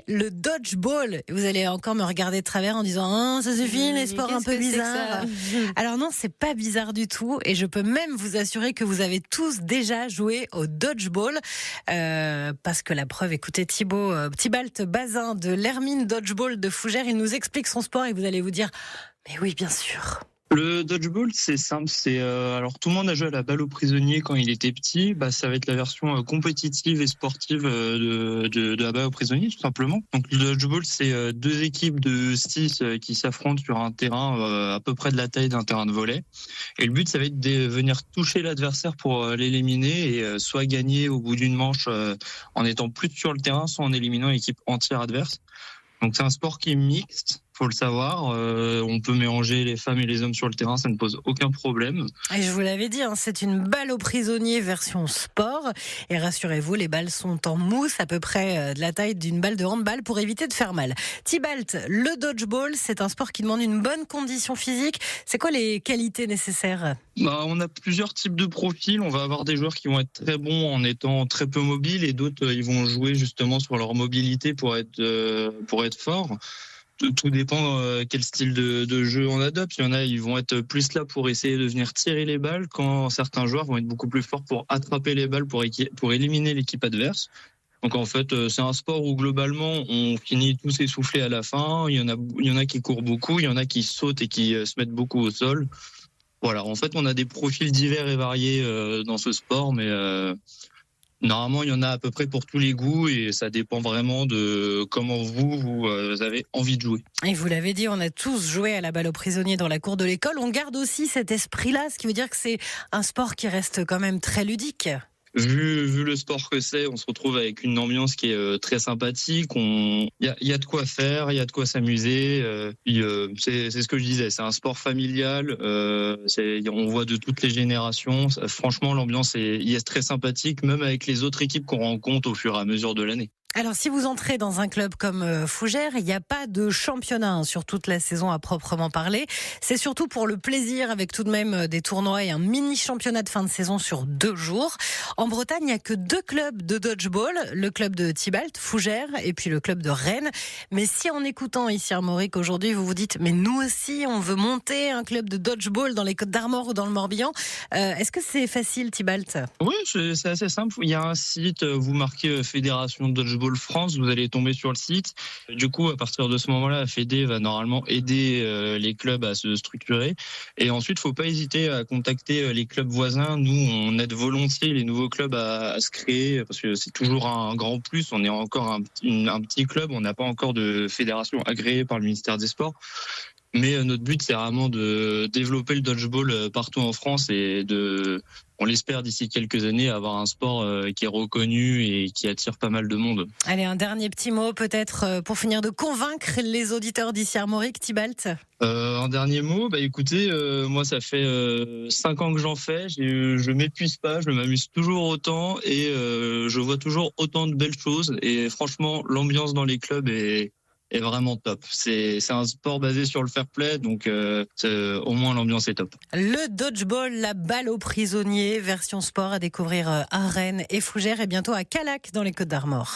le dodgeball. Vous allez encore me regarder de travers en disant « ça suffit, les sports un peu bizarres ». Alors non, c'est pas bizarre du tout et je peux même vous assurer que vous avez tous déjà joué au dodgeball parce que la preuve, écoutez Thibalt Bazin de l'Hermine Dodgeball de Fougères, il nous explique son sport et vous allez vous dire « mais oui, bien sûr ». Le dodgeball, c'est simple. Alors tout le monde a joué à la balle aux prisonniers quand il était petit. Ça va être la version compétitive et sportive de la balle aux prisonniers, tout simplement. Donc le dodgeball, c'est deux équipes de 6 qui s'affrontent sur un terrain à peu près de la taille d'un terrain de volley. Et le but, ça va être de venir toucher l'adversaire pour l'éliminer et soit gagner au bout d'une manche en étant plus sur le terrain, soit en éliminant l'équipe entière adverse. Donc c'est un sport qui est mixte, faut le savoir. On peut mélanger les femmes et les hommes sur le terrain, ça ne pose aucun problème. Et je vous l'avais dit, c'est une balle aux prisonniers version sport. Et rassurez-vous, les balles sont en mousse, à peu près de la taille d'une balle de handball pour éviter de faire mal. Thibalt, le dodgeball, c'est un sport qui demande une bonne condition physique. C'est quoi les qualités nécessaires ? On a plusieurs types de profils. On va avoir des joueurs qui vont être très bons en étant très peu mobiles et d'autres, ils vont jouer justement sur leur mobilité pour être forts. Tout dépend quel style de jeu on adopte. Il y en a, ils vont être plus là pour essayer de venir tirer les balles, quand certains joueurs vont être beaucoup plus forts pour attraper les balles, pour éliminer l'équipe adverse. Donc en fait, c'est un sport où globalement on finit tous essoufflés à la fin. Il y en a qui courent beaucoup, il y en a qui sautent et qui se mettent beaucoup au sol. Voilà, en fait, on a des profils divers et variés dans ce sport, mais normalement, il y en a à peu près pour tous les goûts et ça dépend vraiment de comment vous avez envie de jouer. Et vous l'avez dit, on a tous joué à la balle aux prisonniers dans la cour de l'école. On garde aussi cet esprit-là, ce qui veut dire que c'est un sport qui reste quand même très ludique. Vu le sport que c'est, on se retrouve avec une ambiance qui est très sympathique. Il y a de quoi faire, il y a de quoi s'amuser. C'est ce que je disais, c'est un sport familial. On voit de toutes les générations. Franchement, l'ambiance est très sympathique, même avec les autres équipes qu'on rencontre au fur et à mesure de l'année. Alors, si vous entrez dans un club comme Fougères, il n'y a pas de championnat sur toute la saison à proprement parler. C'est surtout pour le plaisir, avec tout de même des tournois et un mini-championnat de fin de saison sur 2 jours. En Bretagne, il n'y a que 2 clubs de dodgeball, le club de Thibalt, Fougères, et puis le club de Rennes. Mais si en écoutant ici Armorique aujourd'hui, vous vous dites « mais nous aussi, on veut monter un club de dodgeball dans les Côtes d'Armor ou dans le Morbihan », est-ce que c'est facile, Thibalt ? Oui, c'est assez simple. Il y a un site, vous marquez Fédération de Dodgeball France, vous allez tomber sur le site. Du coup, à partir de ce moment-là, la Fédé va normalement aider les clubs à se structurer. Et ensuite, faut pas hésiter à contacter les clubs voisins. Nous, on aide volontiers les nouveaux clubs à se créer parce que c'est toujours un grand plus. On est encore un petit club, on n'a pas encore de fédération agréée par le ministère des Sports. Mais notre but, c'est vraiment de développer le dodgeball partout en France et on l'espère d'ici quelques années, avoir un sport qui est reconnu et qui attire pas mal de monde. Allez, un dernier petit mot peut-être pour finir de convaincre les auditeurs d'ici Armorique, Thibalt. Un dernier mot, écoutez, moi ça fait 5 ans que j'en fais, je m'épuise pas, je m'amuse toujours autant et je vois toujours autant de belles choses et franchement l'ambiance dans les clubs est vraiment top. C'est un sport basé sur le fair play, donc au moins l'ambiance est top. Le dodgeball, la balle aux prisonniers, version sport à découvrir à Rennes et Fougères et bientôt à Callac dans les Côtes d'Armor.